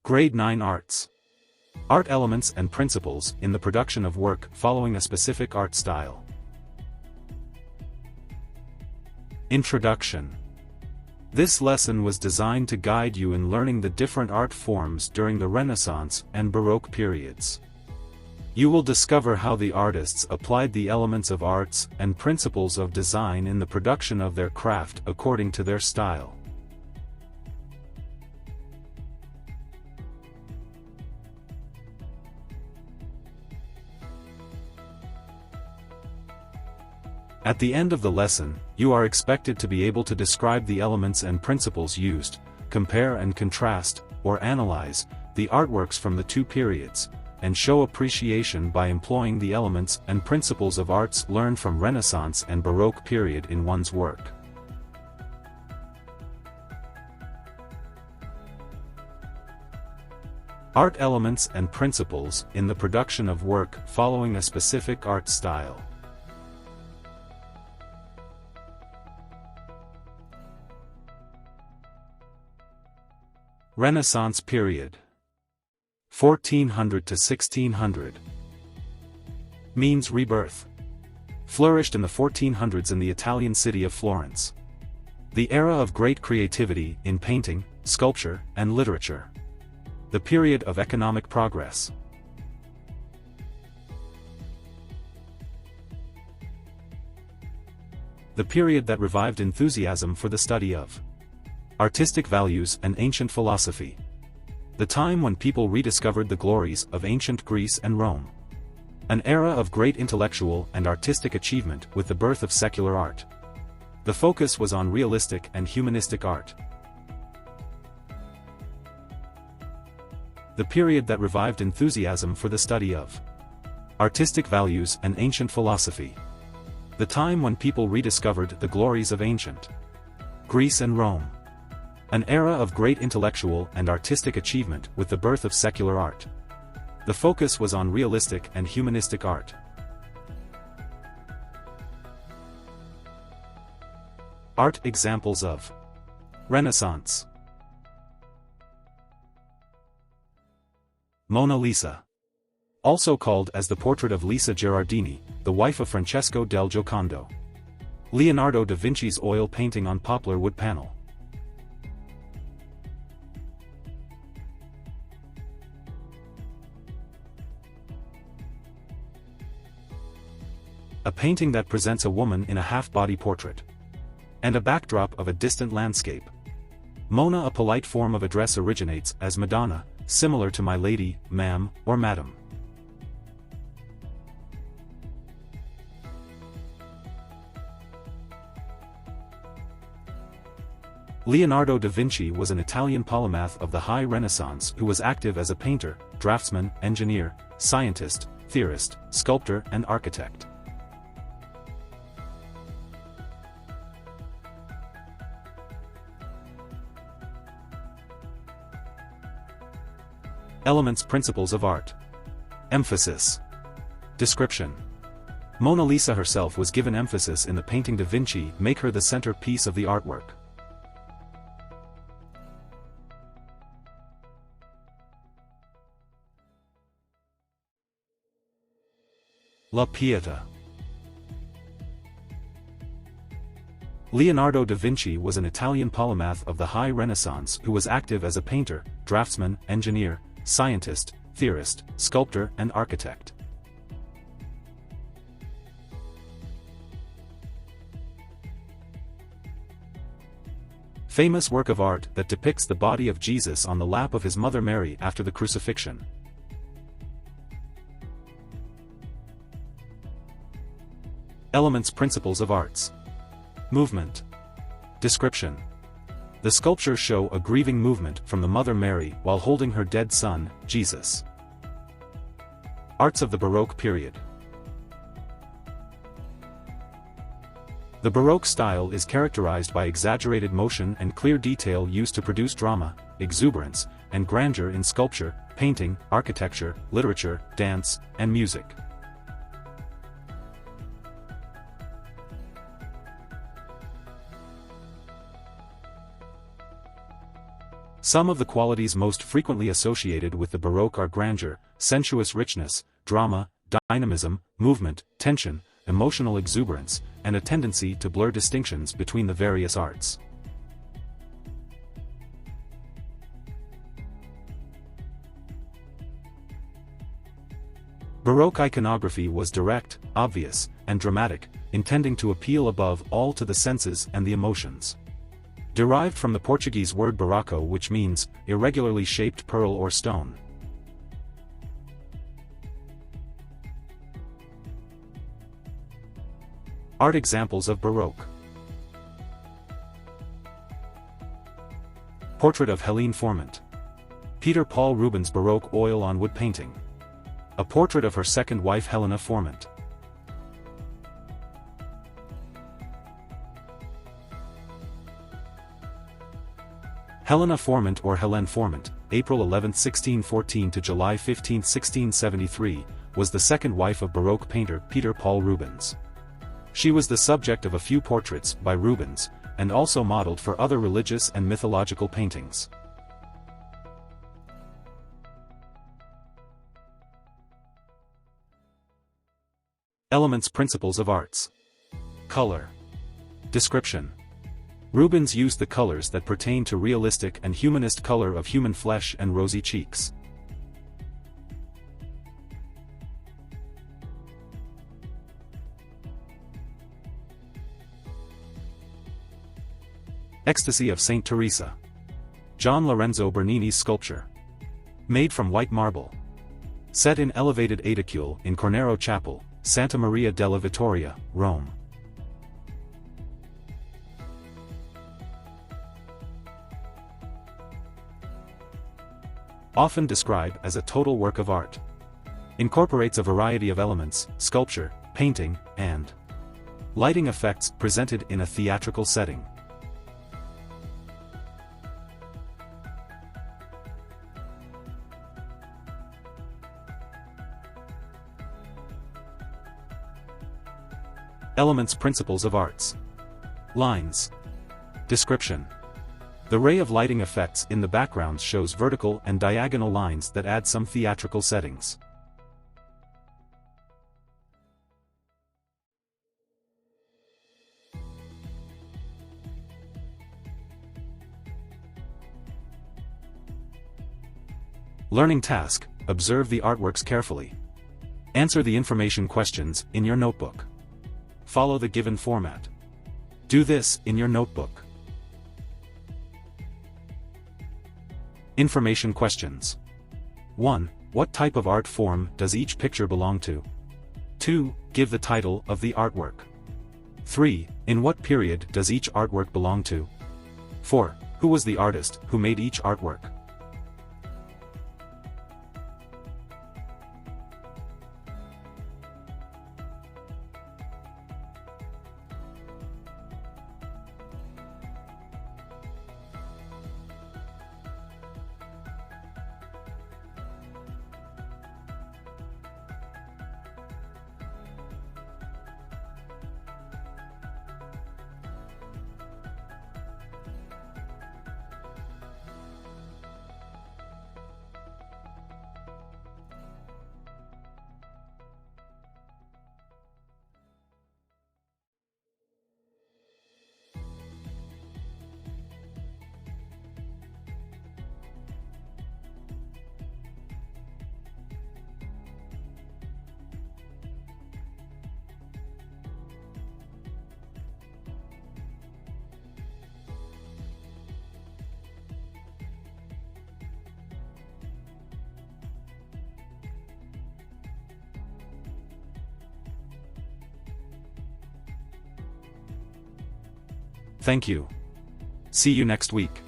Grade 9 Arts. Art elements and principles in the production of work following a specific art style. Introduction. This lesson was designed to guide you in learning the different art forms during the Renaissance and Baroque periods. You will discover how the artists applied the elements of arts and principles of design in the production of their craft according to their style. At the end of the lesson, you are expected to be able to describe the elements and principles used, compare and contrast, or analyze, the artworks from the two periods, and show appreciation by employing the elements and principles of arts learned from Renaissance and Baroque period in one's work. Art elements and principles in the production of work following a specific art style. Renaissance period. 1400 to 1600. Means rebirth. Flourished in the 1400s in the Italian city of Florence. The era of great creativity in painting, sculpture, and literature. The period of economic progress. The period that revived enthusiasm for the study of artistic values and ancient philosophy. The time when people rediscovered the glories of ancient Greece and Rome. An era of great intellectual and artistic achievement with the birth of secular art. The focus was on realistic and humanistic art. The period that revived enthusiasm for the study of artistic values and ancient philosophy. The time when people rediscovered the glories of ancient Greece and Rome. An era of great intellectual and artistic achievement with the birth of secular art. The focus was on realistic and humanistic art. Art examples of Renaissance. Mona Lisa. Also called as the portrait of Lisa Gherardini, the wife of Francesco del Giocondo. Leonardo da Vinci's oil painting on poplar wood panel. A painting that presents a woman in a half-body portrait. And a backdrop of a distant landscape. Mona, a polite form of address, originates as Madonna, similar to my lady, ma'am, or madam. Leonardo da Vinci was an Italian polymath of the High Renaissance who was active as a painter, draftsman, engineer, scientist, theorist, sculptor, and architect. Elements, principles of art. Emphasis. Description. Mona Lisa herself was given emphasis in the painting. Da Vinci make her the centerpiece of the artwork. La Pietà. Leonardo da Vinci was an Italian polymath of the High Renaissance who was active as a painter, draftsman, engineer, scientist, theorist, sculptor, and architect. Famous work of art that depicts the body of Jesus on the lap of his mother Mary after the crucifixion. Elements, principles of arts. Movement. Description. The sculptures show a grieving movement from the Mother Mary while holding her dead son, Jesus. Arts of the Baroque period. The Baroque style is characterized by exaggerated motion and clear detail used to produce drama, exuberance, and grandeur in sculpture, painting, architecture, literature, dance, and music. Some of the qualities most frequently associated with the Baroque are grandeur, sensuous richness, drama, dynamism, movement, tension, emotional exuberance, and a tendency to blur distinctions between the various arts. Baroque iconography was direct, obvious, and dramatic, intending to appeal above all to the senses and the emotions. Derived from the Portuguese word barroco, which means irregularly shaped pearl or stone. Art examples of Baroque. Portrait of Helene Formant. Peter Paul Rubens' Baroque oil on wood painting. A portrait of her second wife Helena Formant. Helena Formant or Helene Formant, April 11, 1614 to July 15, 1673, was the second wife of Baroque painter Peter Paul Rubens. She was the subject of a few portraits by Rubens, and also modeled for other religious and mythological paintings. Elements Principles of Arts. Color. Description. Rubens used the colors that pertain to realistic and humanist color of human flesh and rosy cheeks. Ecstasy of Saint Teresa. John Lorenzo Bernini's sculpture. Made from white marble. Set in elevated aedicule in Cornaro Chapel, Santa Maria della Vittoria, Rome. Often described as a total work of art. Incorporates a variety of elements, sculpture, painting, and lighting effects presented in a theatrical setting. Elements Principles of Arts. Lines. Description. The ray of lighting effects in the background shows vertical and diagonal lines that add some theatrical settings. Learning task: observe the artworks carefully. Answer the information questions in your notebook. Follow the given format. Do this in your notebook. Information questions. 1. What type of art form does each picture belong to? 2. Give the title of the artwork. 3. In what period does each artwork belong to? 4. Who was the artist who made each artwork? Thank you. See you next week.